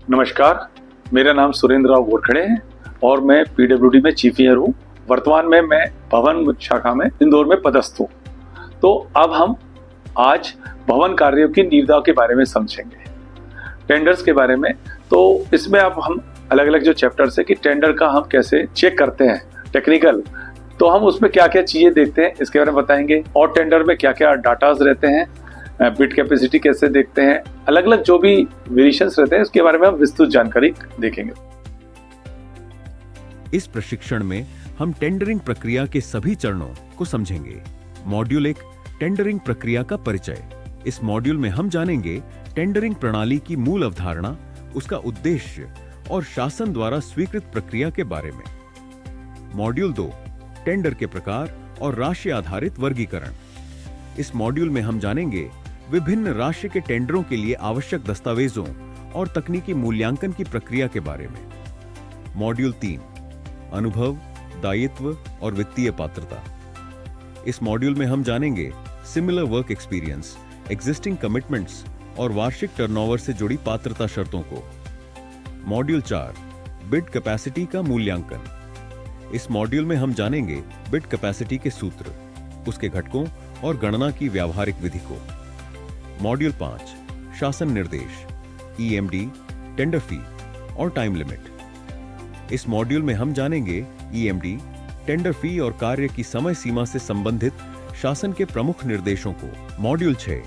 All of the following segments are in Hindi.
नमस्कार, मेरा नाम सुरेंद्र राव गोरखड़े है और मैं पीडब्ल्यूडी में चीफ इंजीनियर हूँ। वर्तमान में मैं भवन शाखा में इंदौर में पदस्थ हूँ। तो अब हम आज भवन कार्यों की निविदा के बारे में समझेंगे, टेंडर्स के बारे में। तो इसमें अब हम अलग अलग जो चैप्टर्स है कि टेंडर का हम कैसे चेक करते हैं, टेक्निकल, तो हम उसमें क्या क्या चीज़ें देखते हैं इसके बारे में बताएंगे। और टेंडर में क्या क्या डाटाज रहते हैं, बिड कैपेसिटी कैसे देखते हैं, अलग अलग जो भी वेरिएशंस रहते हैं उसके बारे में हम विस्तृत जानकारी देखेंगे। इस प्रशिक्षण में हम टेंडरिंग प्रक्रिया के सभी चरणों को समझेंगे। मॉड्यूल 1, टेंडरिंग प्रक्रिया का परिचय। इस मॉड्यूल में हम जानेंगे टेंडरिंग प्रणाली की मूल अवधारणा, उसका उद्देश्य और शासन द्वारा स्वीकृत प्रक्रिया के बारे में। मॉड्यूल 2, टेंडर के प्रकार और राशि आधारित वर्गीकरण। इस मॉड्यूल में हम जानेंगे विभिन्न राशि के टेंडरों के लिए आवश्यक दस्तावेजों और तकनीकी मूल्यांकन की प्रक्रिया के बारे में। मॉड्यूल 3, अनुभव, दायित्व और वित्तीय पात्रता। इस मॉड्यूल में हम जानेंगे similar work experience, existing commitments और वार्षिक टर्नओवर से जुड़ी पात्रता शर्तों को। मॉड्यूल 4, बिड कैपेसिटी का मूल्यांकन। इस मॉड्यूल में हम जानेंगे बिड कैपेसिटी के सूत्र, उसके घटकों और गणना की व्यावहारिक विधि को। मॉड्यूल 5, शासन निर्देश, ईएमडी, टेंडर फी और टाइम लिमिट। इस मॉड्यूल में हम जानेंगे ईएमडी, टेंडर फी और कार्य की समय सीमा से संबंधित शासन के प्रमुख निर्देशों को। मॉड्यूल 6,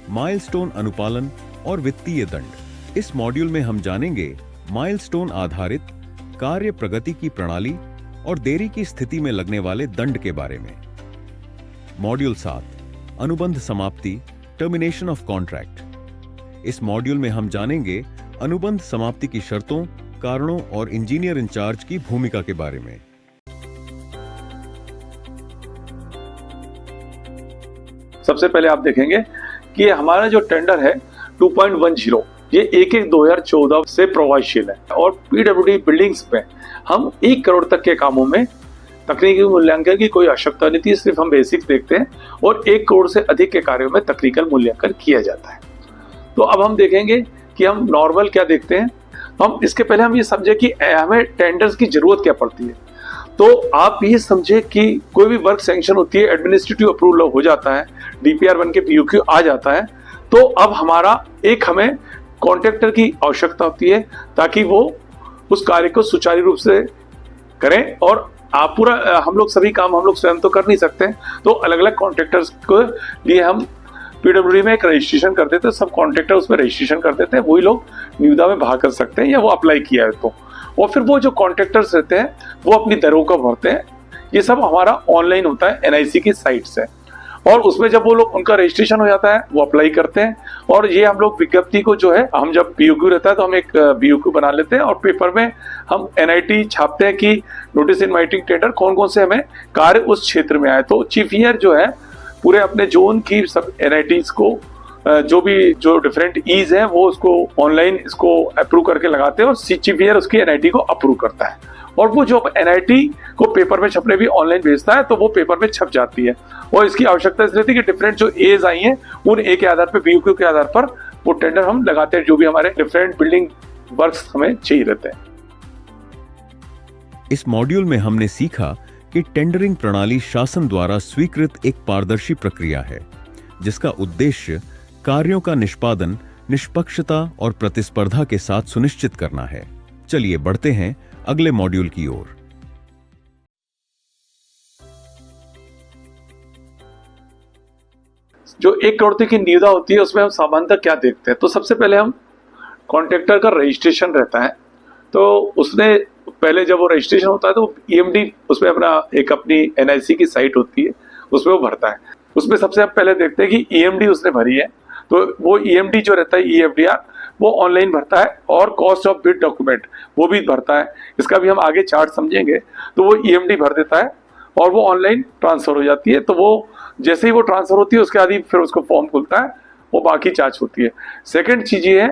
माइलस्टोन अनुपालन और वित्तीय दंड। इस मॉड्यूल में हम जानेंगे माइलस्टोन आधारित कार्य प्रगति की प्रणाली और देरी की स्थिति में लगने वाले दंड के बारे में। मॉड्यूल 7, अनुबंध समाप्ति, टर्मिनेशन ऑफ कॉन्ट्रैक्ट। इस मॉड्यूल में हम जानेंगे अनुबंध समाप्ति की शर्तों, कारणों और इंजीनियर इंचार्ज की भूमिका के बारे में। सबसे पहले आप देखेंगे कि हमारा जो टेंडर है 2.10 ये 1/1/2014 से प्रभावशील है और पीडब्ल्यूडी बिल्डिंग्स में हम 1 करोड़ तक के कामों में तकनीकी मूल्यांकन की कोई आवश्यकता नहीं थी, सिर्फ हम बेसिक्स देखते हैं और 1 करोड़ से अधिक के कार्यों में तकनीकल मूल्यांकन किया जाता है। तो अब हम देखेंगे कि हम नॉर्मल क्या देखते हैं। हम इसके पहले हम ये समझे कि हमें टेंडर्स की जरूरत क्या पड़ती है। तो आप ये समझे कि कोई भी वर्क सैंक्शन होती है, एडमिनिस्ट्रेटिव अप्रूवल हो जाता है, डीपीआर बन के पीयूक्यू आ जाता है, तो अब हमें कॉन्ट्रैक्टर की आवश्यकता होती है ताकि वो उस कार्य को सुचारू रूप से करें। और आप पूरा हम लोग सभी काम हम लोग स्वयं तो कर नहीं सकते, तो अलग अलग कॉन्ट्रैक्टर्स के लिए हम पीडब्ल्यूडी में एक रजिस्ट्रेशन कर देते हैं, सब कॉन्ट्रैक्टर उसमें रजिस्ट्रेशन कर देते हैं, वही लोग निविदा में भाग कर सकते हैं या वो अप्लाई किया है तो। और फिर वो जो कॉन्ट्रैक्टर्स रहते हैं वो अपनी दरों को भरते हैं। ये सब हमारा ऑनलाइन होता है एनआईसी की साइट से, और उसमें जब वो लोग उनका रजिस्ट्रेशन हो जाता है वो अप्लाई करते हैं। और ये हम लोग विज्ञप्ति को जो है, हम जब पीयूक्यू रहता है तो हम एक बीयूक्यू बना लेते हैं और पेपर में हम एनआईटी छापते हैं कि नोटिस इनवाइटिंग टेंडर कौन कौन से हमें कार्य उस क्षेत्र में आए। तो चीफ इंजीनियर जो है पूरे अपने जोन की सब एनआईटीज को जो डिफरेंट ईज हैं वो उसको ऑनलाइन इसको अप्रूव करके लगाते हैं और चीफ इंजीनियर उसकी एनआईटी को अप्रूव करता है। और वो जो एनआईटी को पेपर में छपने भी ऑनलाइन भेजता है तो वो पेपर में छप जाती है। और इसकी आवश्यकता इसलिए थी कि डिफरेंट जो एज आई हैं उन ए के आधार पर, बीयूक्यू के आधार पर वो टेंडर हम लगाते हैं, जो भी हमारे डिफरेंट बिल्डिंग वर्क्स हमें चाहिए रहते हैं। इस मॉड्यूल में हमने सीखा कि टेंडरिंग प्रणाली शासन द्वारा स्वीकृत एक पारदर्शी प्रक्रिया है जिसका उद्देश्य कार्यों का निष्पादन निष्पक्षता और प्रतिस्पर्धा के साथ सुनिश्चित करना है। चलिए बढ़ते हैं अगले मॉड्यूल की ओर। जो 1 करोड़ तक की निविदा होती है उसमें हम सामान्यतः क्या देखते हैं, तो सबसे पहले हम कॉन्ट्रैक्टर का रजिस्ट्रेशन रहता है। तो उसने पहले जब वो रजिस्ट्रेशन होता है तो ईएमडी उसमें अपनी एनआईसी की साइट होती है, उसमें वो भरता है। उसमें सबसे हम पहले देखते हैं कि ईएमडी उसने भरी है, तो वो ईएमडी जो रहता है ईएफडीआर वो ऑनलाइन भरता है और कॉस्ट ऑफ बिड डॉक्यूमेंट वो भी भरता है। इसका भी हम आगे चार्ट समझेंगे। तो वो ईएमडी भर देता है और वो ऑनलाइन ट्रांसफर हो जाती है। तो वो जैसे ही वो ट्रांसफर होती है उसके आदि फिर उसको फॉर्म खुलता है, वो बाकी चार्ज होती है। सेकेंड चीज ये है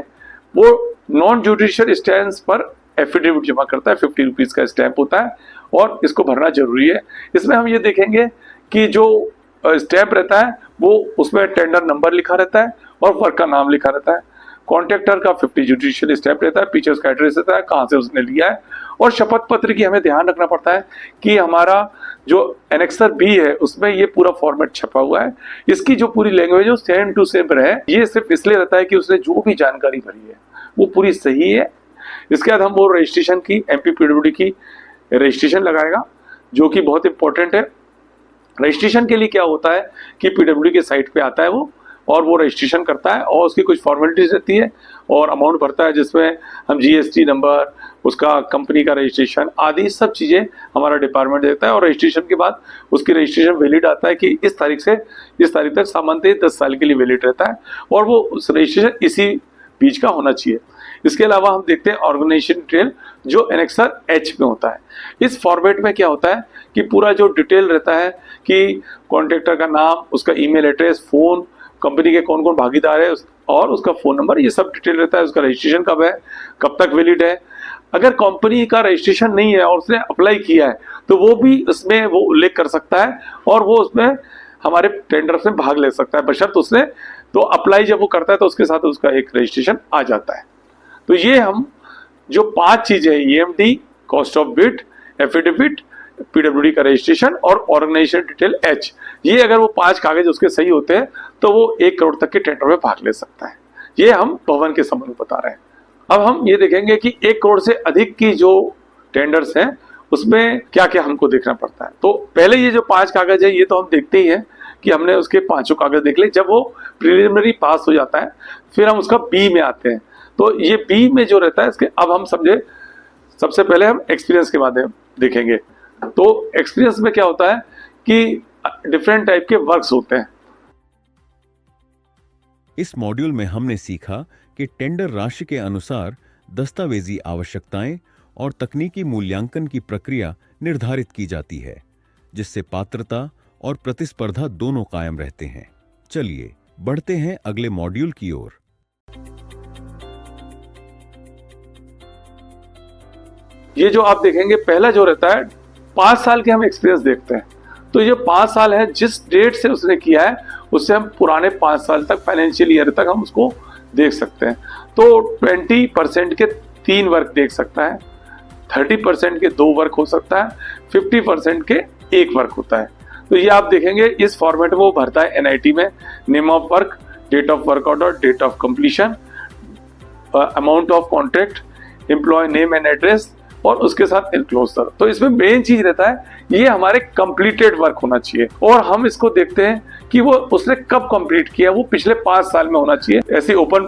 वो नॉन जुडिशियल स्टैंप पर एफिडेविट जमा करता है, 50 रुपीज का स्टैंप होता है और इसको भरना जरूरी है। इसमें हम ये देखेंगे कि जो स्टैंप रहता है वो उसमें टेंडर नंबर लिखा रहता है और वर्क का नाम लिखा रहता है। कॉन्ट्रैक्टर का 50 जुडिशियल स्टेप रहता है, पीछे उसका एड्रेस रहता है, कहाँ से उसने लिया है, और शपथ पत्र की हमें ध्यान रखना पड़ता है कि हमारा जो एनेक्सर बी है उसमें ये पूरा फॉर्मेट छपा हुआ है, इसकी जो पूरी लैंग्वेज है सेम टू सेम रहे। ये सिर्फ इसलिए रहता है कि उसने जो भी जानकारी भरी है वो पूरी सही है। इसके बाद हम वो रजिस्ट्रेशन की एमपी पीडब्ल्यूडी की रजिस्ट्रेशन लगाएगा, जो कि बहुत इंपॉर्टेंट है। रजिस्ट्रेशन के लिए क्या होता है कि पीडब्ल्यूडी के साइट पे आता है वो, और वो रजिस्ट्रेशन करता है और उसकी कुछ फॉर्मेलिटीज रहती है और अमाउंट भरता है, जिसमें हम जीएसटी नंबर, उसका कंपनी का रजिस्ट्रेशन आदि सब चीज़ें हमारा डिपार्टमेंट देता है। और रजिस्ट्रेशन के बाद उसकी रजिस्ट्रेशन वैलिड आता है कि इस तारीख से इस तारीख तक सामान्यतः 10 साल के लिए वैलिड रहता है, और वो उस रजिस्ट्रेशन इसी बीच का होना चाहिए। इसके अलावा हम देखते हैं ऑर्गेनाइजेशन डिटेल, जो एनेक्सर एच में होता है। इस फॉर्मेट में क्या होता है कि पूरा जो डिटेल रहता है कि कॉन्ट्रैक्टर का नाम, उसका ईमेल एड्रेस, फोन, कंपनी के कौन कौन भागीदार है और उसका फोन नंबर, ये सब डिटेल रहता है। उसका रजिस्ट्रेशन कब है, कब तक वैलिड है। अगर कंपनी का रजिस्ट्रेशन नहीं है और उसने अप्लाई किया है तो वो भी उसमें वो उल्लेख कर सकता है और वो उसमें हमारे टेंडर में भाग ले सकता है, बशर्त उसने तो अप्लाई जब वो करता है तो उसके साथ उसका एक रजिस्ट्रेशन आ जाता है। तो ये हम जो 5 चीजें हैं, EMD, cost of bid, affidavit, PWD का रजिस्ट्रेशन और ऑर्गेनाइजेशन डिटेल एच, ये अगर वो 5 कागज उसके सही होते हैं तो वो 1 करोड़ तक के टेंडर में भाग ले सकता है। ये हम भवन के संबंध में बता रहे हैं। अब हम ये देखेंगे कि 1 करोड़ से अधिक की जो टेंडर्स हैं उसमें क्या क्या हमको देखना पड़ता है। तो पहले ये जो 5 कागज है ये तो हम देखते ही हैं कि हमने उसके 5 कागज देख लिए। जब वो प्रिलिमिनरी पास हो जाता है फिर हम उसका बी में आते हैं। तो ये बी में जो रहता है इसके, अब हम समझे, सबसे पहले हम एक्सपीरियंस के माध्यम देखेंगे। तो एक्सपीरियंस में क्या होता है कि डिफरेंट टाइप के वर्क्स होते हैं। इस मॉड्यूल में हमने सीखा कि टेंडर राशि के अनुसार दस्तावेजी आवश्यकताएं और तकनीकी मूल्यांकन की प्रक्रिया निर्धारित की जाती है, जिससे पात्रता और प्रतिस्पर्धा दोनों कायम रहते हैं। चलिए बढ़ते हैं अगले मॉड्यूल की ओर। ये जो आप देखेंगे पहला जो रहता है 5 साल के हम एक्सपीरियंस देखते हैं। तो ये 5 साल है, जिस डेट से उसने किया है उससे हम पुराने 5 साल तक, फाइनेंशियल ईयर तक हम उसको देख सकते हैं। तो 20% के 3 वर्क देख सकता है, 30% के 2 वर्क हो सकता है, 50% के 1 वर्क होता है। तो ये आप देखेंगे इस फॉर्मेट में वो भरता है एनआईटी में, name of work, date of work order, date of completion, amount of contract, employ name and address और उसके साथ एनक्लोजर। तो इसमें मेन चीज रहता है ये हमारे कंप्लीटेड वर्क होना चाहिए, और हम इसको देखते हैं कि वो उसने कब कंप्लीट किया, वो पिछले 5 साल में होना चाहिए। ऐसे ओपन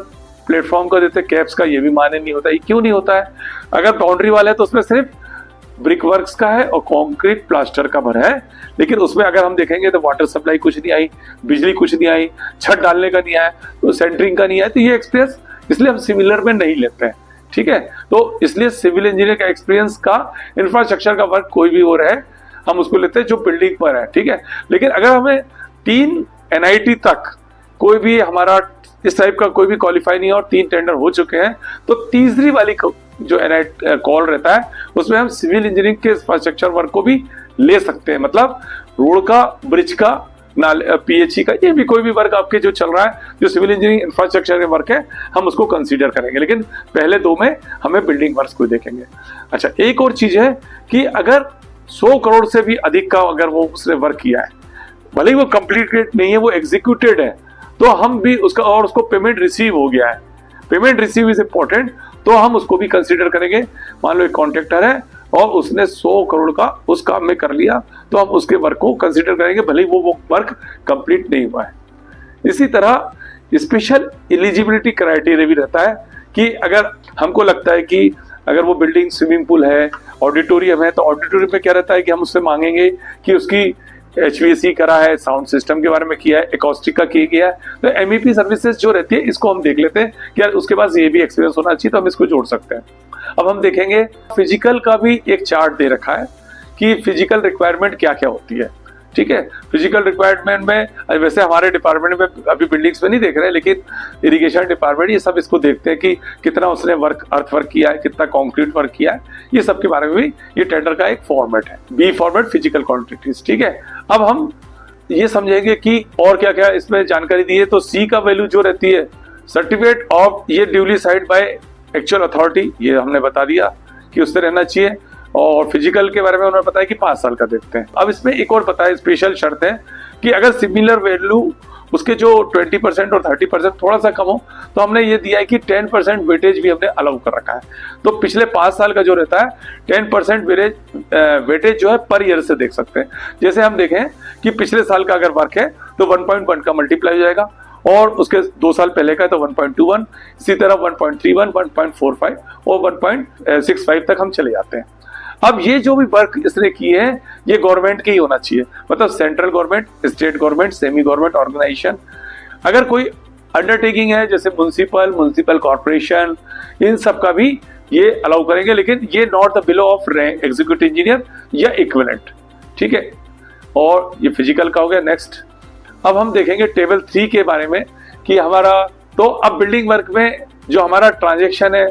प्लेटफॉर्म का देते कैप्स का ये भी मान्य नहीं होता। ये क्यों नहीं होता है? अगर बाउंड्री वाला है तो उसमें सिर्फ ब्रिक वर्क्स का है और कंक्रीट प्लास्टर का भरा है, लेकिन उसमें अगर हम देखेंगे तो वाटर सप्लाई कुछ नहीं आई, बिजली कुछ नहीं आई, छत डालने का नहीं आया, तो सेंटरिंग का नहीं आया। तो ये एक्सपीरियंस इसलिए हम सिमिलर में नहीं लेते हैं, ठीक है। तो इसलिए सिविल इंजीनियर का एक्सपीरियंस का इंफ्रास्ट्रक्चर का वर्क कोई भी हो रहा है हम उसको लेते हैं जो बिल्डिंग पर है, ठीक है। लेकिन अगर हमें 3 एनआईटी तक कोई भी हमारा इस टाइप का कोई भी क्वालिफाई नहीं है और 3 टेंडर हो चुके हैं, तो तीसरी वाली जो एनआईटी कॉल रहता है उसमें हम सिविल इंजीनियरिंग के इंफ्रास्ट्रक्चर वर्क को भी ले सकते हैं। मतलब रोड का, ब्रिज का, पीएचई का, ये भी कोई भी वर्क आपके जो चल रहा है जो सिविल इंजीनियरिंग इंफ्रास्ट्रक्चर के वर्क है हम उसको कंसीडर करेंगे, लेकिन पहले 2 में हमें बिल्डिंग वर्क्स को देखेंगे। अच्छा, एक और चीज है कि अगर 100 करोड़ से भी अधिक का अगर वो उसने वर्क किया है, भले ही वो कंप्लीटेड नहीं है, वो एग्जीक्यूटेड है, तो हम भी उसका, और उसको पेमेंट रिसीव हो गया है, पेमेंट रिसीव इज इंपॉर्टेंट, तो हम उसको भी कंसीडर करेंगे। मान लो एक कॉन्ट्रैक्टर है और उसने 100 करोड़ का उस काम में कर लिया, तो हम उसके वर्क को कंसीडर करेंगे भले ही वो वर्क कंप्लीट नहीं हुआ है। इसी तरह स्पेशल एलिजिबिलिटी क्राइटेरिया भी रहता है कि अगर हमको लगता है कि अगर वो बिल्डिंग स्विमिंग पूल है, ऑडिटोरियम है, तो ऑडिटोरियम में क्या रहता है कि हम उससे मांगेंगे कि उसकी HVAC करा है, साउंड सिस्टम के बारे में किया है, एकॉस्टिक का किया गया है। तो MEP सर्विसेज जो रहती है इसको हम देख लेते हैं कि यार उसके पास ये भी एक्सपीरियंस होना चाहिए, तो हम इसको जोड़ सकते हैं। अब हम देखेंगे फिजिकल का भी एक चार्ट दे रखा है कि फिजिकल रिक्वायरमेंट क्या क्या होती है, ठीक है। फिजिकल रिक्वायरमेंट में वैसे हमारे डिपार्टमेंट में अभी बिल्डिंग्स में नहीं देख रहे, लेकिन इरिगेशन डिपार्टमेंट ये सब इसको देखते हैं कि कितना उसने वर्क, अर्थ वर्क किया है, कितना कंक्रीट वर्क किया है, ये सब के बारे में भी ये टेंडर का एक फॉर्मेट है, बी फॉर्मेट फिजिकल क्वांटिटीज, ठीक है। अब हम ये समझेंगे कि और क्या क्या इसमें जानकारी दी है। तो सी का वैल्यू जो रहती है, सर्टिफिकेट ऑफ ये duly side by actual authority, ये हमने बता दिया कि उससे रहना चाहिए। और फिजिकल के बारे में उन्होंने बताया कि 5 साल का देखते हैं। अब इसमें एक और पता है, स्पेशल शर्त है कि अगर सिमिलर वैल्यू उसके जो 20% और 30% थोड़ा सा कम हो तो हमने ये दिया है कि 10% वेटेज भी हमने अलाउ कर रखा है। तो पिछले 5 साल का जो रहता है 10% वेटेज जो है पर ईयर से देख सकते हैं। जैसे हम देखें कि पिछले साल का अगर वर्क है तो 1.1 का मल्टीप्लाई हो जाएगा और उसके 2 साल पहले का तो 1.21, इसी तरह 1.31, 1.45 और 1.65 तक हम चले जाते हैं। अब ये जो भी वर्क इसने किए हैं ये गवर्नमेंट के ही होना चाहिए, मतलब central government, state government, semi government organisation. अगर कोई अंडरटेकिंग है जैसे म्युनिसिपल कॉर्पोरेशन, इन सब का भी ये अलाउ करेंगे, लेकिन ये not the below of rank executive engineer या इक्विवेलेंट, ठीक है। और ये फिजिकल का हो गया। नेक्स्ट अब हम देखेंगे टेबल 3 के बारे में कि हमारा तो अब बिल्डिंग वर्क में जो हमारा ट्रांजेक्शन है,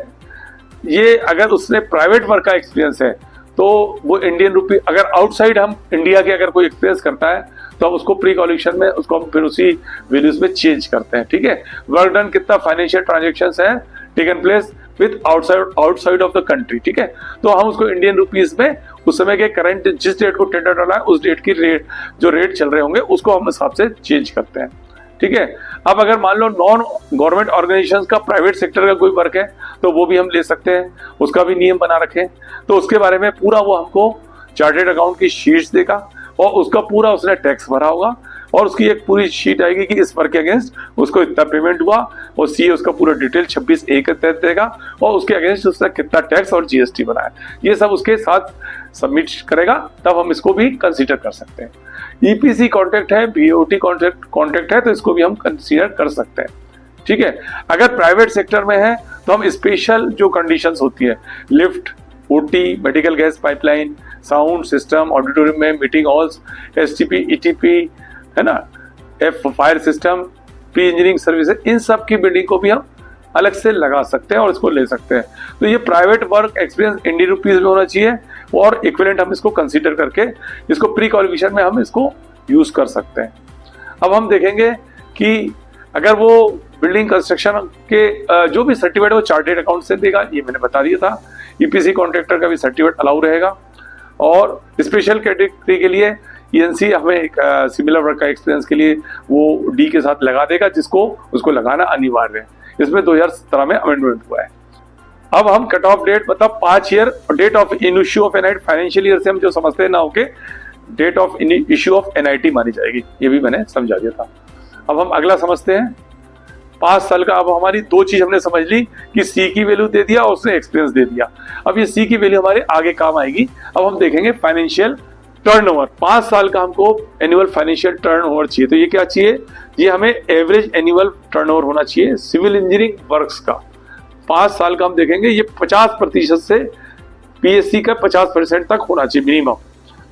ये अगर उसने प्राइवेट वर्क का एक्सपीरियंस है तो वो इंडियन रुपी, अगर आउटसाइड हम इंडिया के अगर कोई एक्सपीरियंस करता है तो हम उसको प्री क्वालिफिकेशन में उसको हम फिर उसी वैल्यूज में चेंज करते हैं, ठीक है। वर्क डन कितना फाइनेंशियल ट्रांजेक्शंस है taken place with outside of the country, ठीक है। तो हम उसको इंडियन रुपीज में उस समय के करंट जिस डेट को टेंडर डाला है उस डेट की रेट जो रेट चल रहे होंगे उसको हम हिसाब से चेंज करते हैं, ठीक है। अब अगर मान लो नॉन गवर्नमेंट ऑर्गेनाइजेशन का प्राइवेट सेक्टर का कोई वर्क है तो वो भी हम ले सकते हैं, उसका भी नियम बना रखें। तो उसके बारे में पूरा वो हमको चार्टेड अकाउंट की शीट्स देगा और उसका पूरा उसने टैक्स भरा होगा और उसकी एक पूरी शीट आएगी कि इस वर्क के अगेंस्ट उसको इतना पेमेंट हुआ और सीए उसका पूरा डिटेल 26A के तहत देगा और उसके अगेंस्ट उसने कितना टैक्स और जीएसटी बनाया, ये सब उसके साथ सबमिट करेगा, तब हम इसको भी कंसीडर कर सकते हैं। ईपीसी कॉन्ट्रैक्ट है, बीओटी कॉन्ट्रैक्ट है तो इसको भी हम कंसीडर कर सकते हैं, ठीक है। अगर प्राइवेट सेक्टर में है तो हम स्पेशल जो कंडीशंस होती है, lift, OT, medical gas pipeline, sound system, auditorium में मीटिंग हॉल्स, एसटीपी, ईटीपी, है ना, fire system, pre engineering services, इन सब की बिल्डिंग को भी हम अलग से लगा सकते हैं और इसको ले सकते हैं। तो ये private work experience Indian rupees में होना चाहिए और इक्विवेलेंट हम इसको कंसीडर करके इसको प्री क्वालिफिकेशन में हम इसको यूज कर सकते हैं। अब हम देखेंगे कि अगर वो बिल्डिंग कंस्ट्रक्शन के जो भी सर्टिफिकेट वो चार्टेड अकाउंट से देगा, ये मैंने बता दिया था। ईपीसी कॉन्ट्रैक्टर का भी सर्टिफिकेट अलाउ रहेगा और स्पेशल कैटेगरी के लिए ईएनसी हमें एक सिमिलर वर्क का एक्सपीरियंस के लिए वो डी के साथ लगा देगा, जिसको उसको लगाना अनिवार्य है। इसमें 2017 में अमेंडमेंट हुआ है। अब हम कट ऑफ डेट मतलब 5 year date of issue of NIT, financial year से हम जो समझते हैं ना होके date of issue of NIT मानी जाएगी, ये भी मैंने समझा दिया था। अब हम अगला समझते हैं 5 साल का। अब हमारी 2 चीज हमने समझ ली कि सी की वैल्यू दे दिया और उसने एक्सपीरियंस दे दिया। अब ये सी की वैल्यू हमारे आगे काम आएगी। अब हम देखेंगे फाइनेंशियल टर्नओवर। 5 साल का हमको एनुअल फाइनेंशियल टर्नओवर चाहिए, तो ये क्या चाहिए, ये हमें एवरेज एनुअल टर्नओवर होना चाहिए सिविल इंजीनियरिंग वर्क्स का। 5 साल का हम देखेंगे ये 50% से पीएससी का 50% तक होना चाहिए मिनिमम।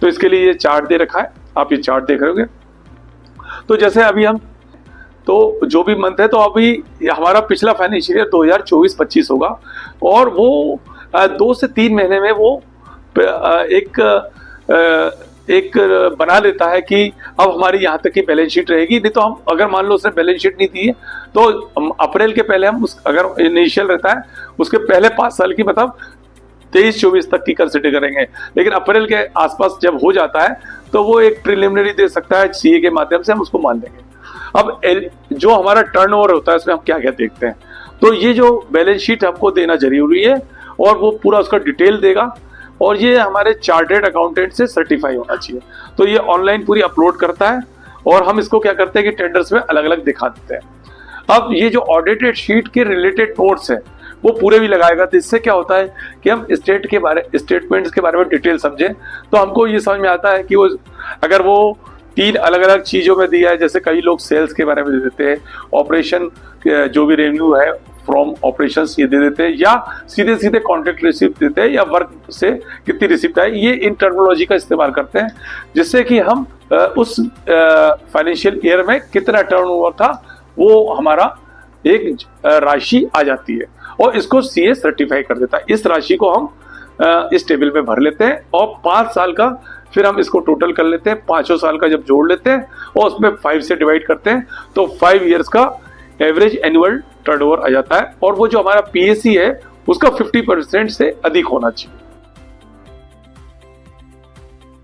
तो इसके लिए ये चार्ट दे रखा है, आप ये चार्ट देख रहे होंगे। तो जैसे अभी हम तो जो भी मंथ है तो अभी हमारा पिछला फाइनेंशियल ईयर 2024-25 होगा और वो 2 से 3 महीने में वो एक बना लेता है कि अब हमारी यहाँ तक की बैलेंस शीट रहेगी। नहीं तो हम अगर मान लो उसने बैलेंस शीट नहीं दी है तो अप्रैल के पहले हम अगर इनिशियल रहता है उसके पहले 5 साल की मतलब 23-24 तक की कंसिडर करेंगे, लेकिन अप्रैल के आसपास जब हो जाता है तो वो एक प्रिलिमिनरी दे सकता है सीए के माध्यम से, हम उसको मान लेंगे। अब जो हमारा टर्नओवर होता है उसमें हम क्या क्या देखते हैं, तो ये जो बैलेंस शीट हमको देना जरूरी है और वो पूरा उसका डिटेल देगा और ये हमारे चार्टेड अकाउंटेंट से सर्टिफाई होना चाहिए। तो ये ऑनलाइन पूरी अपलोड करता है और हम इसको क्या करते हैं कि टेंडर्स में अलग अलग दिखा देते हैं। अब ये जो ऑडिटेड शीट के रिलेटेड नोट्स हैं वो पूरे भी लगाएगा। तो इससे क्या होता है कि हम स्टेटमेंट्स के बारे में डिटेल समझें तो हमको ये समझ में आता है कि वो अगर वो 3 अलग अलग चीज़ों में दिया है, जैसे कई लोग सेल्स के बारे में दे देते हैं, ऑपरेशन जो भी रेवेन्यू है फ्रॉम ऑपरेशंस ये दे देते हैं, या सीधे सीधे कॉन्ट्रैक्ट रिसिप्ट देते हैं, या वर्क से कितनी रिसिप्ट आई, ये इन टर्मिनोलॉजी का इस्तेमाल करते हैं जिससे कि हम उस फाइनेंशियल ईयर में कितना टर्नओवर था वो हमारा एक राशि आ जाती है और इसको सीए सर्टिफाई कर देता है। इस राशि को हम इस टेबल में भर लेते हैं और 5 साल का फिर हम इसको टोटल कर लेते हैं, 5 साल का जब जोड़ लेते हैं और उसमें 5 से डिवाइड करते हैं तो 5 ईयर्स का एवरेज एनुअल टर्नओवर आ जाता है, और वो जो हमारा पीएसी है उसका 50% से अधिक होना चाहिए।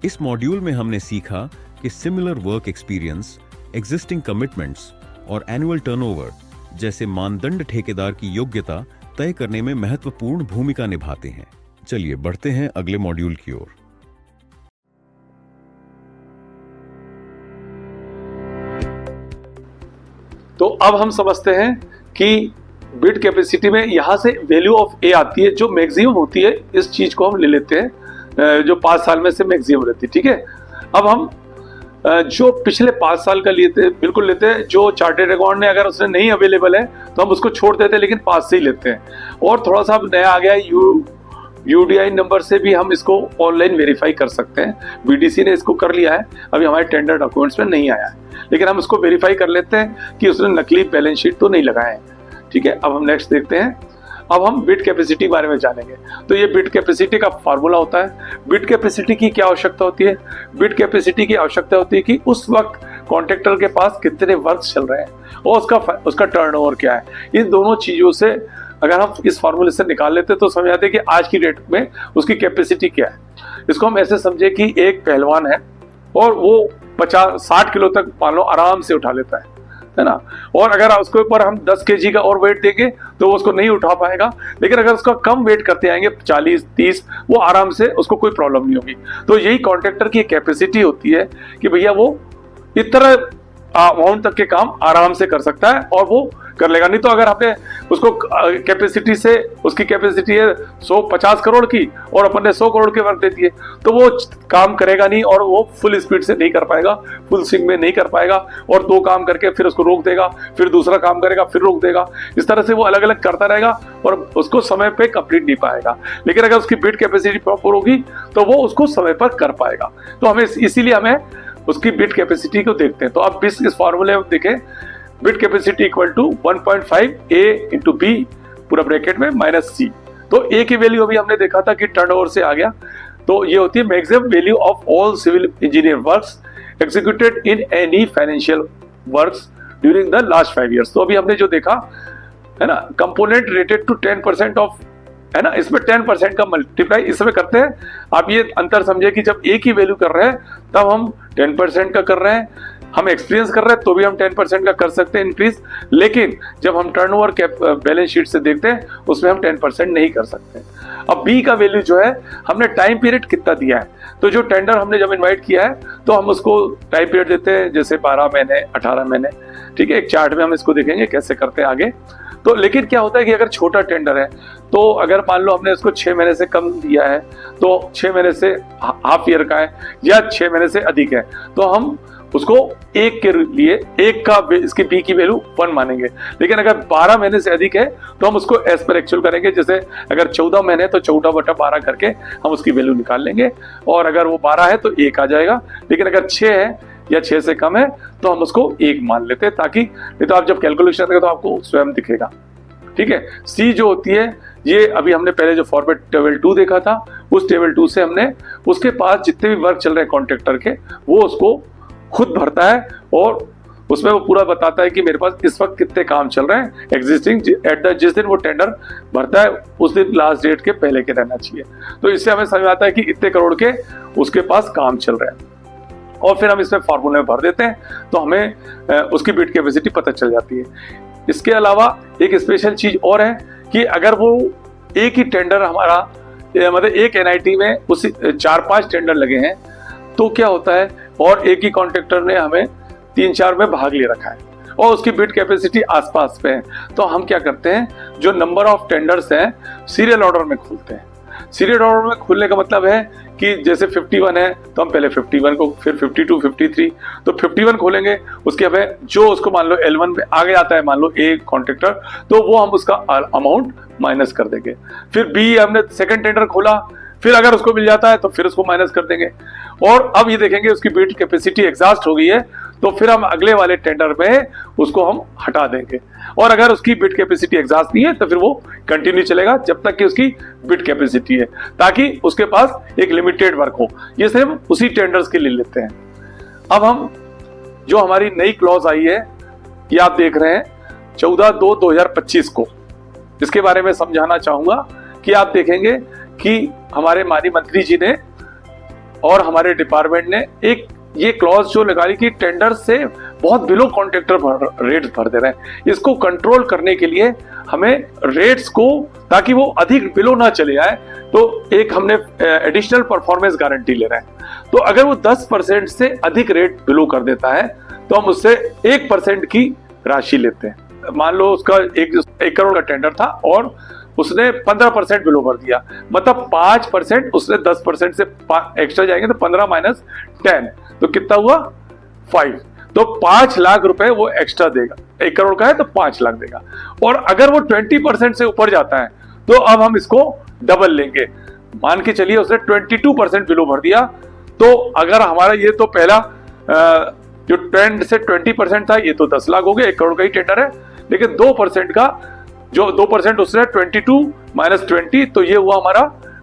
इस मॉड्यूल में हमने सीखा कि similar work experience, existing commitments और एनुअल टर्नओवर जैसे मानदंड ठेकेदार की योग्यता तय करने में महत्वपूर्ण भूमिका निभाते हैं। चलिए बढ़ते हैं अगले मॉड्यूल की ओर। तो अब हम समझते हैं कि बिड कैपेसिटी में यहां से वैल्यू ऑफ ए आती है, जो मैक्सिमम होती है। इस चीज को हम ले लेते हैं जो 5 साल में से मैक्सिमम रहती है, ठीक है। अब हम जो पिछले 5 साल का लेते हैं, बिल्कुल लेते हैं। जो चार्टेड अकाउंट ने अगर उसने नहीं अवेलेबल है तो हम उसको छोड़ देते हैं, लेकिन 5 से ही लेते हैं। और थोड़ा सा अब नया आ गया है, यूडीआई नंबर से भी हम इसको ऑनलाइन वेरीफाई कर सकते हैं। बीडीसी ने इसको कर लिया है, अभी हमारे टेंडर डॉक्यूमेंट्स में नहीं आया है, लेकिन हम इसको वेरीफाई कर लेते हैं कि उसने नकली बैलेंस शीट तो नहीं लगाए हैं, ठीक है। अब हम नेक्स्ट देखते हैं। अब हम बिड कैपेसिटी के बारे में जानेंगे। तो ये बिड कैपेसिटी का फार्मूला होता है। बिड कैपेसिटी की क्या आवश्यकता होती है? बिड कैपेसिटी की आवश्यकता होती है कि उस वक्त कॉन्ट्रैक्टर के पास कितने वर्क चल रहे हैं और उसका टर्नओवर क्या है। इन दोनों चीजों से अगर हम इस फार्मूले से निकाल लेते तो समझ आते कि आज की डेट में उसकी कैपेसिटी क्या है। इसको हम ऐसे समझे कि एक पहलवान है और वो 50-60 किलो तक मान लो आराम से उठा लेता है ना। और अगर उसके ऊपर हम 10 kg का और वेट देंगे तो वो उसको नहीं उठा पाएगा, लेकिन अगर उसका कम वेट करते आएंगे 40-30, वो आराम से, उसको कोई प्रॉब्लम नहीं होगी। तो यही कॉन्ट्रैक्टर की कैपेसिटी होती है कि भैया वो इतना अमाउंट तक के काम आराम से कर सकता है और वो कर लेगा। नहीं तो अगर आपने उसको कैपेसिटी से, उसकी कैपेसिटी है 150 करोड़ की और अपन ने 100 करोड़ के वर्क दे दिए तो वो काम करेगा नहीं और वो फुल स्पीड से नहीं कर पाएगा, फुल स्विंग में नहीं कर पाएगा, और 2 काम करके फिर उसको रोक देगा, फिर दूसरा काम करेगा, फिर रोक देगा। इस तरह से वो अलग अलग करता रहेगा और उसको समय पे कंप्लीट नहीं पाएगा। लेकिन अगर उसकी बिड कैपेसिटी प्रॉपर होगी तो वो उसको समय पर कर पाएगा। तो हमें इसीलिए हमें उसकी बिड कैपेसिटी को देखते हैं। तो अब इस फॉर्मूले में देखें, bid capacity equal to 1.5 A into B पूरा ब्रैकेट में माइनस सी। तो ए की वैल्यू अभी हमने देखा था कि टर्नओवर से आ गया, तो ये होती है maximum value of all civil engineer works executed in any financial works during the last 5 years। तो अभी हमने जो देखा है ना, कंपोनेंट रेटेड टू 10% ऑफ, है ना, इसमें 10% का मल्टीप्लाई इसमें करते हैं। आप ये अंतर समझे कि जब ए की वैल्यू कर रहे हैं तब हम 10% का कर रहे हैं, हम एक्सपीरियंस कर रहे हैं तो भी हम 10% का कर सकते हैं इंक्रीज, लेकिन जब हम टर्नओवर के बैलेंस शीट से देखते हैं उसमें हम 10% नहीं कर सकते। अब बी का वैल्यू जो है, हमने टाइम पीरियड कितना दिया है। तो जो टेंडर हमने जब इन्वाइट किया है तो हम उसको टाइम पीरियड देते हैं, जैसे 12 महीने, 18 महीने, ठीक है। एक चार्ट में हम इसको देखेंगे कैसे करते हैं आगे। तो लेकिन क्या होता है कि अगर छोटा टेंडर है तो अगर मान लो हमने उसको 6 महीने से कम दिया है, तो 6 महीने से हाफ ईयर का है या 6 महीने से अधिक है, तो हम उसको एक के लिए एक का इसकी बी की वैल्यू 1 मानेंगे। लेकिन अगर 12 महीने से अधिक है तो हम उसको एज पर एक्चुअल करेंगे। जैसे अगर 14 महीने तो 14/12 करके हम उसकी वैल्यू निकाल लेंगे, और अगर वो 12 है तो 1 आ जाएगा। लेकिन अगर 6 है या 6 से कम है तो हम उसको 1 मान लेते हैं, ताकि नहीं तो आप जब कैलकुलेशन करेंगे तो आपको स्वयं दिखेगा, ठीक है। सी जो होती है, ये अभी हमने पहले जो फॉर्मेट टेबल 2 देखा था, उस टेबल 2 से हमने उसके पास जितने भी वर्क चल रहे हैं कॉन्ट्रैक्टर के, वो उसको खुद भरता है और उसमें वो पूरा बताता है कि मेरे पास इस वक्त कितने काम चल रहे हैं एग्जिस्टिंग। जिस दिन वो टेंडर भरता है उस दिन लास्ट डेट के पहले के रहना चाहिए। तो इससे हमें समझ आता है कि इतने करोड़ के उसके पास काम चल रहे हैं, और फिर हम इसमें फार्मूले में भर देते हैं तो हमें उसकी बिड कैपेसिटी पता चल जाती है। इसके अलावा एक स्पेशल चीज और है कि अगर वो एक ही टेंडर हमारा, मतलब एक एनआईटी में उसी 4-5 टेंडर लगे हैं तो क्या होता है, और एक ही कॉन्ट्रैक्टर ने हमें 3-4 में भाग ले रखा है और उसकी बिड कैपेसिटी आसपास पे है, तो हम क्या करते हैं, जो नंबर ऑफ टेंडर्स हैं सीरियल ऑर्डर में खोलते हैं। सीरियल ऑर्डर में खोलने का मतलब है कि जैसे 51 है तो हम पहले 51 को, फिर 52, 53, तो 51 खोलेंगे। उसके हमें जो उसको मान लो L1 में आगे आता है, मान लो ए कॉन्ट्रैक्टर, तो वो हम उसका अमाउंट माइनस कर देंगे। फिर बी हमने सेकंड टेंडर खोला, फिर अगर उसको मिल जाता है तो फिर उसको माइनस कर देंगे। और अब ये देखेंगे उसकी बिड कैपेसिटी एग्जॉस्ट हो गई है तो फिर हम अगले वाले टेंडर में उसको हम हटा देंगे, और अगर उसकी बिड कैपेसिटी एग्जॉस्ट नहीं है तो फिर वो कंटिन्यू चलेगा जब तक कि उसकी बिड कैपेसिटी है, ताकि उसके पास एक लिमिटेड वर्क हो। ये सिर्फ उसी टेंडर्स के लिए लेते हैं। अब हम जो हमारी नई क्लॉज आई है ये आप देख रहे हैं, 14/2/2025 को। इसके बारे में समझाना चाहूंगा कि आप देखेंगे कि हमारे माननीय मंत्री जी ने और हमारे डिपार्टमेंट ने एक ये क्लॉज जो निकाली कि टेंडर से बहुत बिलो कॉन्ट्रैक्टर रेट्स भर दे रहे हैं। इसको कंट्रोल करने के लिए हमें रेट्स को, ताकि वो अधिक बिलो ना चले आए, तो एक हमने एडिशनल परफॉर्मेंस गारंटी ले रहे हैं। तो अगर वो 10% से अधिक रेट बिलो कर देता है तो हम उससे 1% की राशि लेते हैं। मान लो उसका 1 करोड़ का टेंडर था और उसने 15% बिलो भर दिया, मतलब 5% उसने 10% से एक्स्ट्रा जाएंगे तो 15 माइनस 10 तो कितना हुआ 5। तो 5 लाख रुपए वो एक्स्ट्रा देगा। 1 करोड़ का है तो 5 लाख देगा। और अगर वो 20% से ऊपर जाता है तो अब हम इसको डबल लेंगे। मान के चलिए उसने 22% बिलो भर दिया, तो अगर हमारा ये तो पहला जो 10 से 20% था ये तो 10 लाख हो गया, 1 करोड़ का ही टेंडर है। लेकिन 2% का जो 2% उसने 22 माइनस 20 तो ये हुआ हमारा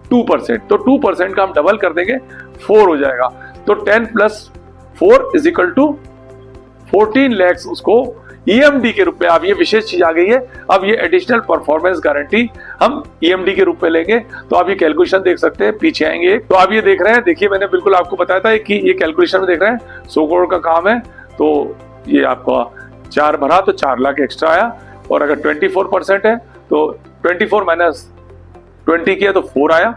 2%। तो 2% का हम डबल कर देंगे, 4 हो जाएगा। तो 10 + 4 = 14 लाख उसको ईएमडी के रूप में। अब ये विशेष चीज आ गई है, अब ये एडिशनल परफॉर्मेंस गारंटी हम ईएमडी के रूप में लेंगे। तो आप ये कैलकुलेशन देख सकते हैं, पीछे आएंगे तो आप ये देख रहे हैं। देखिए मैंने बिल्कुल आपको बताया था कि ये कैलकुलेशन में देख रहे हैं 100 करोड़ का काम है, तो ये आपका 4 भरा तो 4 लाख एक्स्ट्रा आया। और अगर 24% है तो 24 माइनस 20 किया तो 4 आया,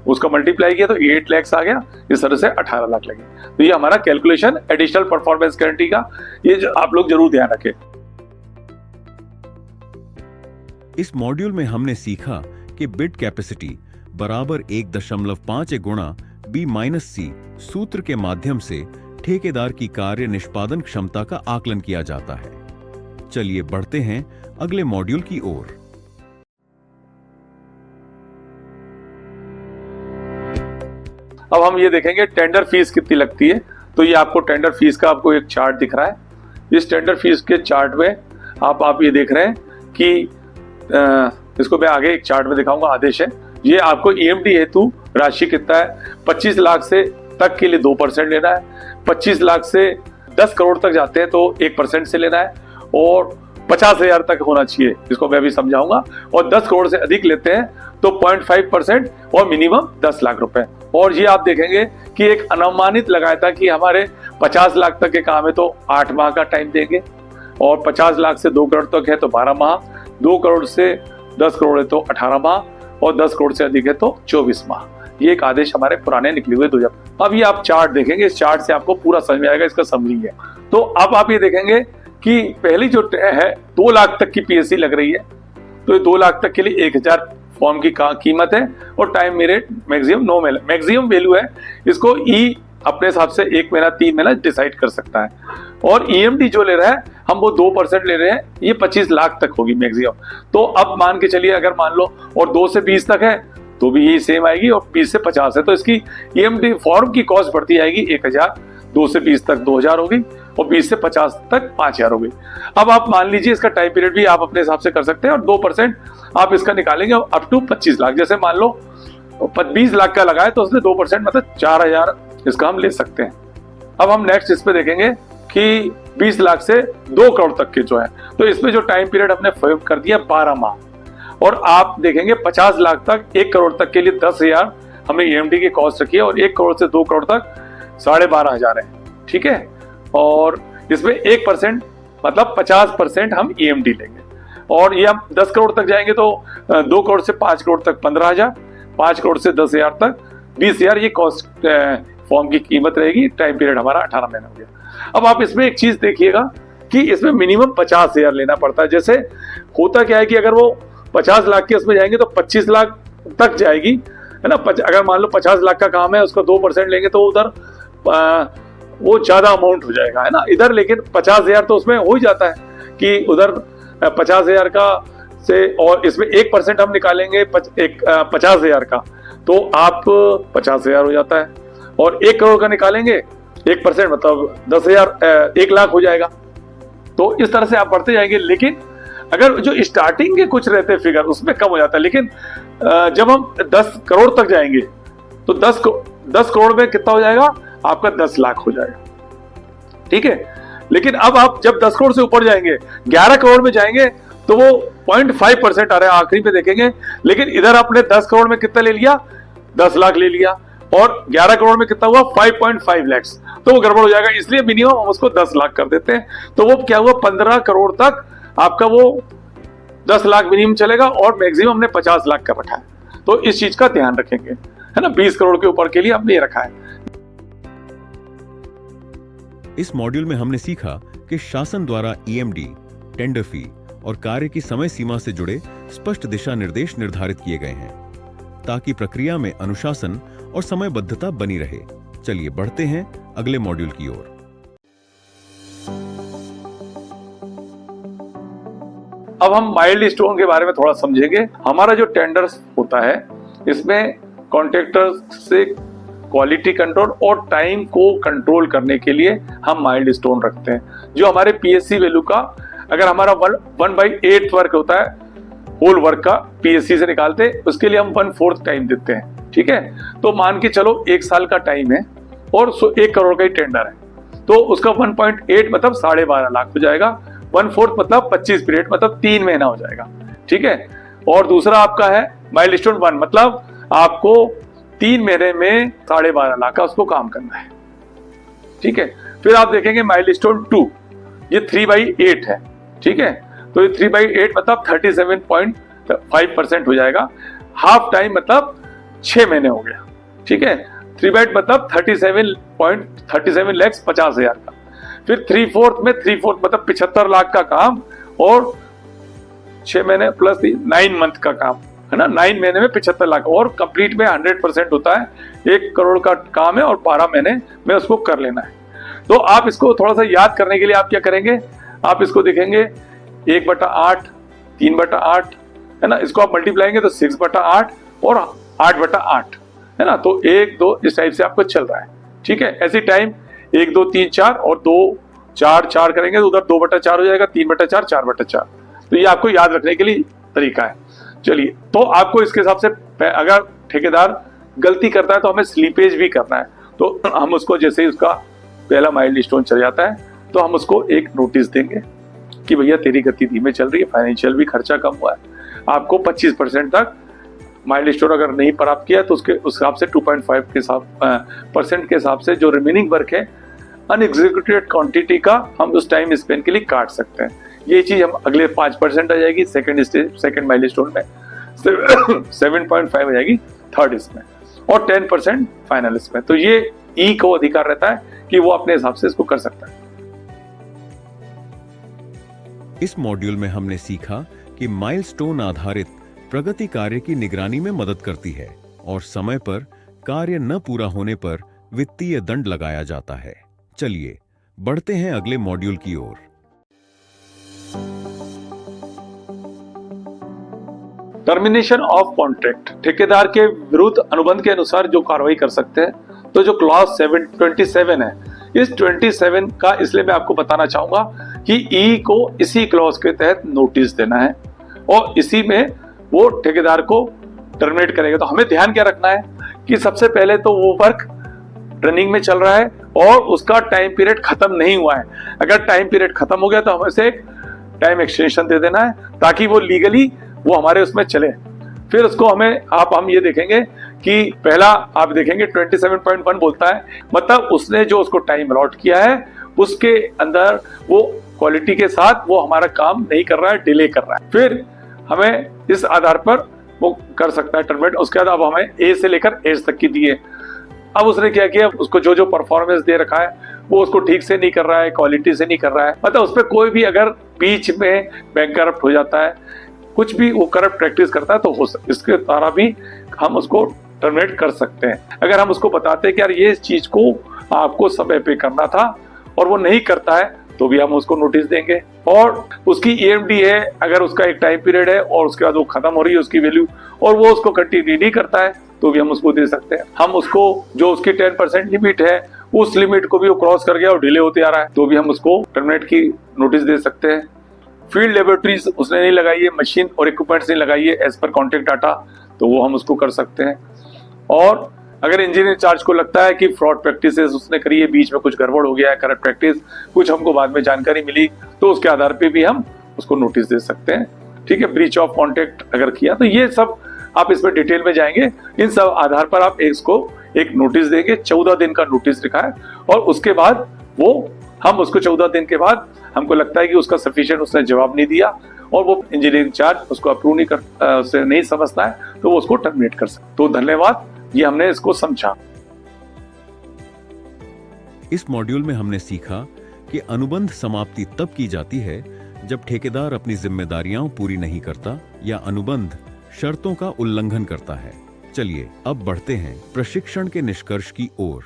उसका मल्टीप्लाई किया तो 8 लाख आ गया। इस तरह से 18 लाख लगे। तो ये हमारा कैलकुलेशन एडिशनल परफॉर्मेंस गारंटी का, ये आप लोग जरूर ध्यान रखें। इस मॉड्यूल में हमने सीखा कि बिड कैपेसिटी बराबर 1.5 गुणा B-C सूत्र के माध्यम से ठेकेदार की कार्य निष्पादन क्षमता का आकलन किया जाता है। चलिए बढ़ते हैं अगले मॉड्यूल की ओर। अब हम ये देखेंगे टेंडर फीस कितनी लगती है। तो ये आपको टेंडर फीस का आपको एक चार्ट दिख रहा है। इस टेंडर फीस के चार्ट में आप ये देख रहे हैं कि इसको मैं आगे एक चार्ट में दिखाऊंगा, आदेश है। ये आपको ईएमडी हेतु राशि कितना है। 25 लाख से तक के लिए 2% लेना है, 25 लाख से 10 करोड़ तक जाते हैं तो 1% से लेना है, और 50,000 तक होना चाहिए, इसको मैं भी समझाऊंगा। और 10 करोड़ से अधिक लेते हैं तो 0.5% और मिनिमम 10 लाख रुपए। और ये आप देखेंगे कि एक अनुमानित लगाया था कि हमारे 50 लाख तक के काम है तो 8 माह का टाइम देंगे, और 50 लाख से 2 करोड़ तक है तो 12 माह, 2 करोड़ से 10 करोड़ है तो 18 माह, और 10 करोड़ से अधिक है तो 24 माह। ये एक आदेश हमारे पुराने निकले हुए 2000। अब ये आप चार्ट देखेंगे, इस चार्ट से आपको पूरा समझ में आएगा, इसका समझिए। तो अब आप ये देखेंगे कि पहली जो है 2 लाख तक की पीएससी लग रही है, तो ये 2 लाख तक के लिए 1000 फॉर्म की कीमत है, और टाइम पीरियड मैक्सिमम 9 महीने मैक्सिमम वैल्यू है। इसको ई अपने हिसाब से 1 महीना 3 महीना डिसाइड कर सकता है। और ईएमडी जो ले रहा है हम वो 2% ले रहे हैं, ये 25 लाख तक होगी मैक्सिमम। तो अब मान के चलिए अगर मान लो और 2 से 20 तक है तो भी यही सेम आएगी, और 20 से 50 है तो इसकी ईएमडी फॉर्म की कॉस्ट बढ़ती आएगी 1000, 2 से 20 तक 2000 होगी, और 20 से 50 तक 5000 होगी। अब आप मान लीजिए इसका टाइम पीरियड भी आप अपने हिसाब से कर सकते हैं, और 2% आप इसका निकालेंगे अप टू 25 लाख। जैसे मान लो 20 लाख का लगाए तो उसने 2% मतलब 4000 इसका हम ले सकते हैं। अब हम नेक्स्ट इस पे देखेंगे कि 20 लाख से 2 करोड़ तक के जो है, तो इसमें जो टाइम पीरियड हमने फ्रेम कर दिया 12 माह। और आप देखेंगे 50 लाख तक 1 करोड़ तक के लिए 10,000 हमने ईएमडी की कॉस्ट रखी है, और 1 करोड़ से 2 करोड़ तक 12,500 है, ठीक है। और इसमें 1% मतलब 50% हम ईएमडी लेंगे, और ये हम 10 करोड़ तक जाएंगे तो 2 करोड़ से 5 करोड़ तक 15,000, 5 करोड़ से 10,000 तक 20,000 ये कॉस्ट फॉर्म की कीमत रहेगी। टाइम पीरियड हमारा 18 महीना हो गया। अब आप इसमें एक चीज देखिएगा कि इसमें मिनिमम 50,000 लेना पड़ता है। जैसे होता क्या है कि अगर वो 50 लाख के इसमें जाएंगे तो 25 लाख तक जाएगी, है ना। अगर मान लो 50 लाख का काम है, उसका 2% लेंगे तो उधर वो ज्यादा अमाउंट हो जाएगा, है ना। इधर लेकिन 50,000 तो उसमें हो ही जाता है कि उधर 50,000 का से, और इसमें 1% हम निकालेंगे 50,000 का तो आप 50,000 हो जाता है, और 1 करोड़ का निकालेंगे 1% मतलब 10,000 1 लाख हो जाएगा। तो इस तरह से आप बढ़ते जाएंगे। लेकिन अगर जो स्टार्टिंग के कुछ रहते फिगर उसमें कम हो जाता है, लेकिन जब हम 10 करोड़ तक जाएंगे तो 10 करोड़ में कितना हो जाएगा आपका 10 लाख हो जाएगा, ठीक है। लेकिन अब आप जब 10 करोड़ से ऊपर जाएंगे 11 करोड़ में जाएंगे तो वो 0.5% आ रहा है, आखिरी पे देखेंगे। लेकिन इधर आपने 10 करोड़ में कितना ले लिया, 10 लाख ले लिया, और 11 करोड़ में कितना हुआ, 5.5 लाख, तो वो गड़बड़ हो जाएगा। इसलिए मिनिमम हम उसको 10 लाख कर देते हैं। तो वो क्या हुआ, 15 करोड़ तक आपका वो 10 लाख मिनिमम चलेगा, और मैक्सिमम हमने 50 लाख कर रखा है। तो इस चीज का ध्यान रखेंगे, है ना। 20 करोड़ के ऊपर के लिए हमने ये रखा है। इस मॉड्यूल में हमने सीखा कि शासन द्वारा ईएमडी, टेंडर फी और कार्य की समय सीमा से जुड़े स्पष्ट दिशा निर्देश निर्धारित किए गए हैं ताकि प्रक्रिया में अनुशासन और समयबद्धता बनी रहे। चलिए बढ़ते हैं अगले मॉड्यूल की ओर। अब हम माइलस्टोन के बारे में थोड़ा समझेंगे। हमारा जो टेंडर होता है, इसमें कॉन्ट्रैक्टर से क्वालिटी कंट्रोल और टाइम को कंट्रोल करने के लिए हम माइलस्टोन रखते हैं। जो हमारे पीएससी वैल्यू का, अगर हमारा 1/8 वर्क होता है, होल वर्क का पीएससी से निकालते, उसके लिए हम 1/4 टाइम देते हैं। ठीक है, तो मान के चलो 1 साल का टाइम है और 1 करोड़ का ही टेंडर है, तो उसका 1.8 मतलब 12.5 लाख हो जाएगा। 1/4 मतलब 25 पीरियड मतलब 3 महीना हो जाएगा। ठीक है, और दूसरा आपका है माइलस्टोन 1, मतलब आपको 3 महीने में 12.5 लाख का उसको काम करना है। ठीक है, फिर आप देखेंगे माइलस्टोन 2, ये 3/8 है। ठीक है, तो ये 3/8 मतलब 37.5% हो जाएगा। हाफ टाइम मतलब 6 महीने हो गया। ठीक है, 3/8 मतलब 37 लाख 50,000 का। फिर 3/4 में 3/4 मतलब 75 लाख का काम, और 6 महीने प्लस 9 मंथ का काम, है ना। 9 महीने में 75 लाख, और कंप्लीट में 100% होता है। 1 करोड़ का काम है और 12 महीने में उसको कर लेना है। तो आप इसको थोड़ा सा याद करने के लिए आप क्या करेंगे, आप इसको देखेंगे 1/8, 3/8, है ना। इसको आप मल्टीप्लाएंगे तो 6/8 और 8/8, है ना। तो 1, 2 इस टाइप से आपको चल रहा है। ठीक है, ऐसी टाइम 1, 2, 3, 4 और 2, 4, 4 करेंगे तो उधर 2/4 हो जाएगा, 3/4, 4/4। तो ये आपको याद रखने के लिए तरीका है। चलिए, तो आपको इसके हिसाब से अगर ठेकेदार गलती करता है तो हमें स्लीपेज भी करना है। तो हम उसको जैसे ही उसका पहला माइलस्टोन चल जाता है तो हम उसको एक नोटिस देंगे कि भैया तेरी गति धीमे चल रही है, फाइनेंशियल भी खर्चा कम हुआ है, आपको 25% तक माइलस्टोन अगर नहीं प्राप्त किया तो उसके उस हिसाब से 2.5% के हिसाब से जो रिमेनिंग वर्क है अनएग्जीक्यूटेड क्वांटिटी का हम उस टाइम स्पेन के लिए काट सकते हैं। ये चीज हम अगले 5% आ जाएगी सेकंड माइलस्टोन में, 7.5 आ जाएगी थर्ड इसमें, और 10% फाइनल इसमें। तो ये ई को अधिकार रहता है कि वो अपने हिसाब से इसको कर सकता है। इस मॉड्यूल में हमने सीखा कि माइलस्टोन आधारित प्रगति कार्य की निगरानी में मदद करती है और समय पर कार्य न पूरा होने पर वित्तीय दंड लगाया जाता है। चलिए बढ़ते हैं अगले मॉड्यूल की ओर। टर्मिनेशन ऑफ कॉन्ट्रैक्ट, ठेकेदार के विरुद्ध अनुबंध के अनुसार जो कार्रवाई कर सकते हैं। तो जो क्लॉज 27 है, इस 27 का इसलिए मैं आपको बताना चाहूंगा कि ई को इसी क्लॉज के तहत नोटिस देना है और इसी में वो ठेकेदार को टर्मिनेट करेगा। तो हमें ध्यान क्या रखना है कि सबसे पहले तो वो वर्क रनिंग में चल रहा है और उसका टाइम पीरियड खत्म नहीं हुआ है। अगर टाइम पीरियड खत्म हो गया तो हमें से एक टाइम एक्सटेंशन दे देना है ताकि वो लीगली वो हमारे उसमें चले। फिर उसको हम ये देखेंगे कि पहला आप देखेंगे 27.1 बोलता है, मतलब उसने जो उसको टाइम अलॉट किया है उसके अंदर वो क्वालिटी के साथ वो हमारा काम नहीं कर रहा है, डिले कर रहा है। फिर हमें इस आधार पर वो कर सकता है टर्मिनेट। उसके बाद अब हमें ए से लेकर एज तक की दिए। अब उसने क्या किया, उसको जो जो परफॉर्मेंस दे रखा है वो उसको ठीक से नहीं कर रहा है, क्वालिटी से नहीं कर रहा है, मतलब उस पर कोई भी अगर बीच में बैंक करप्ट हो जाता है, कुछ भी वो करप्ट प्रैक्टिस करता है तो इसके द्वारा भी हम उसको टर्मिनेट कर सकते हैं। अगर हम उसको बताते हैं कि यार ये चीज को आपको समय पे करना था और वो नहीं करता है तो भी हम उसको नोटिस देंगे। और उसकी ईएमडी है, अगर उसका एक टाइम पीरियड है और उसके बाद वो खत्म हो रही है उसकी वैल्यू और वो उसको कंटिन्यू नहीं करता है तो भी हम उसको दे सकते हैं। हम उसको जो उसकी 10% लिमिट है उस लिमिट को भी वो क्रॉस कर गया और डिले होते आ रहा है तो भी हम उसको टर्मिनेट की नोटिस दे सकते हैं। फील्ड लेबोरेटरीज उसने नहीं लगाई है, मशीन और इक्विपमेंट्स नहीं लगाई है एज पर कॉन्ट्रैक्ट डाटा, तो वो हम उसको कर सकते हैं। और अगर इंजीनियर चार्ज को लगता है कि फ्रॉड प्रैक्टिसेस उसने करी है, बीच में कुछ गड़बड़ हो गया है, करप्ट प्रैक्टिस कुछ हमको बाद में जानकारी मिली, तो उसके आधार पे भी हम उसको नोटिस दे सकते हैं। ठीक है, ब्रीच ऑफ कॉन्ट्रैक्ट अगर किया तो ये सब आप इसमें डिटेल में जाएंगे, इन सब आधार पर आप इसको एक नोटिस देंगे। 14 दिन का नोटिस लिखा है और उसके बाद हम उसको 14 दिन के बाद हमको लगता है कि उसका सफिशिएंट उसने जवाब नहीं दिया और वो इंजीनियरिंग चार्ज उसको अप्रूव नहीं उसे नहीं समझता है तो वो उसको टर्मिनेट कर सकता है। तो धन्यवाद, ये हमने इसको समझा। इस मॉड्यूल में हमने सीखा कि अनुबंध समाप्ति तब की जाती है जब ठेकेदार अपनी जिम्मेदारियां पूरी नहीं करता या अनुबंध शर्तों का उल्लंघन करता है। चलिए अब बढ़ते हैं प्रशिक्षण के निष्कर्ष की ओर।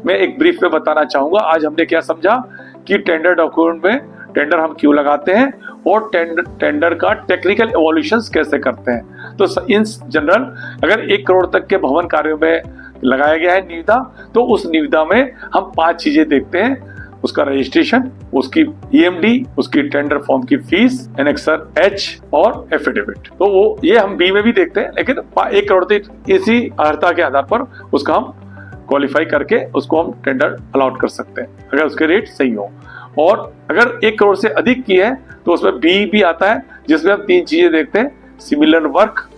मैं एक ब्रीफ में बताना चाहूंगा आज हमने क्या समझा कि टेंडर डॉक्यूमेंट में टेंडर हम क्यों लगाते हैं और टेंडर का टेक्निकल इवोल्यूशंस कैसे करते हैं। तो इन जनरल अगर 1 करोड़ तक के भवन कार्यों में लगाया गया है निविदा, तो उस निविदा में हम 5 चीजें देखते हैं। उसका रजिस्ट्रेशन, उसकी ईएमडी, उसकी टेंडर फॉर्म की फीस, एनेक्सर H और एफिडेविट। तो वो ये हम बी में भी देखते हैं, लेकिन 1 करोड़ तक इसी अर्हता के आधार पर उसका हम क्वालिफाई करके उसको हम टेंडर अलॉट कर सकते हैं अगर उसके रेट सही हो। और अगर 1 करोड़ से अधिक की है तो उसमें बी भी आता है, जिसमें हम 3 चीजें देखते हैं, सिमिलर वर्क,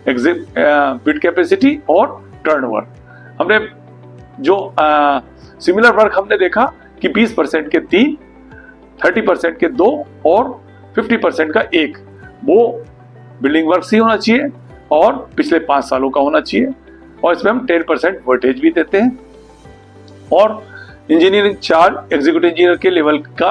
बिड कैपेसिटी और टर्नओवर। हमने जो सिमिलर वर्क हमने देखा कि 20% के 3, 30% के 2 और 50% का 1, वो बिल्डिंग वर्क ही होना चाहिए और पिछले 5 सालों का होना चाहिए। और इसमें हम 10% वेटेज भी देते हैं। और इंजीनियरिंग चार्ज एग्जीक्यूटिव इंजीनियर के लेवल का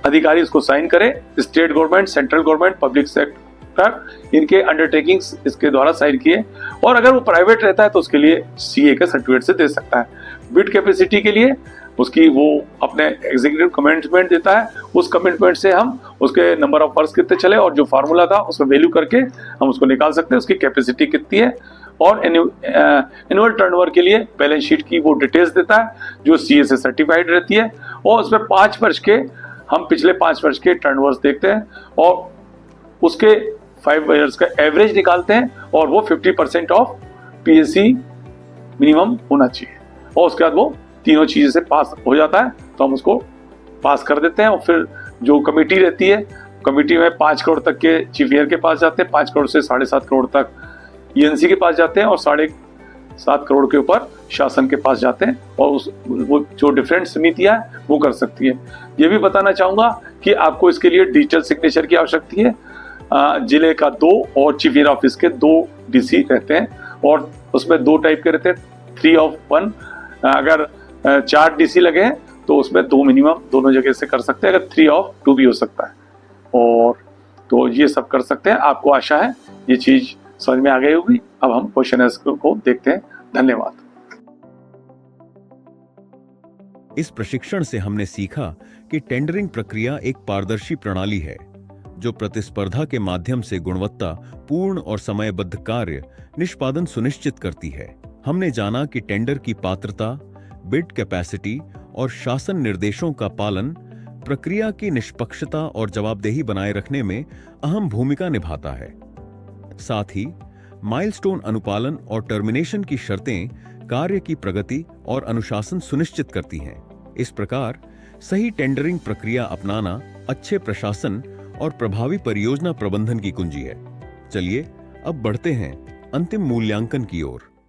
अधिकारी उसको साइन करे। State government, central government, public sector, इनके अंडरटेकिंग्स इसके द्वारा साइन किए। और अगर वो प्राइवेट रहता है तो उसके लिए सीए के सर्टिफिकेट से दे सकता है। बिड कैपेसिटी के लिए उसकी वो अपने एग्जीक्यूटिव कमिटमेंट देता है, उस कमिटमेंट से हम उसके नंबर ऑफ वर्क्स कितने चले और जो फार्मूला था उसको वैल्यू करके हम उसको निकाल सकते हैं उसकी कैपेसिटी कितनी है। और एनुअल टर्नओवर के लिए बैलेंस शीट की वो डिटेल्स देता है जो सीए से सर्टिफाइड रहती है। और उसमें 5 वर्ष के हम पिछले 5 वर्ष के टर्नओवर्स देखते हैं और उसके 5 ईयर्स का एवरेज निकालते हैं और वो 50% ऑफ पीएससी मिनिमम होना चाहिए। और उसके बाद वो तीनों चीज़ें से पास हो जाता है तो हम उसको पास कर देते हैं। और फिर जो कमेटी रहती है, कमेटी में 5 करोड़ तक के चीफ इंजीनियर के पास जाते हैं, 5 करोड़ से 7.5 करोड़ तक ईएनसी के पास जाते हैं और 7.5 करोड़ के ऊपर शासन के पास जाते हैं। और वो जो डिफरेंट समितियां हैं वो कर सकती है। ये भी बताना चाहूँगा कि आपको इसके लिए डिजिटल सिग्नेचर की आवश्यकता है। जिले का 2 और चीफ इंजीनियर ऑफिस के 2 डीसी रहते हैं और उसमें 2 टाइप के रहते हैं, 3 of 1। अगर 4 डीसी लगे हैं तो उसमें 2 मिनिमम दोनों जगह से कर सकते हैं, अगर 3 of 2 भी हो सकता है। और तो ये सब कर सकते हैं। आपको आशा है ये चीज समझ में आ गई होगी। अब हम क्वेश्चन आंसर को देखते हैं। धन्यवाद। इस प्रशिक्षण से हमने सीखा कि टेंडरिंग प्रक्रिया एक पारदर्शी प्रणाली है जो प्रतिस्पर्धा के माध्यम से गुणवत्ता पूर्ण और समयबद्ध कार्य निष्पादन सुनिश्चित करती है। हमने जाना कि टेंडर की पात्रता, बिड कैपेसिटी और शासन निर्देशों का पालन प्रक्रिया की निष्पक्षता और जवाबदेही बनाए रखने में अहम भूमिका निभाता है। साथ ही माइलस्टोन अनुपालन और टर्मिनेशन की शर्तें कार्य की प्रगति और अनुशासन सुनिश्चित करती हैं। इस प्रकार सही टेंडरिंग प्रक्रिया अपनाना अच्छे प्रशासन और प्रभावी परियोजना प्रबंधन की कुंजी है। चलिए अब बढ़ते हैं अंतिम मूल्यांकन की ओर।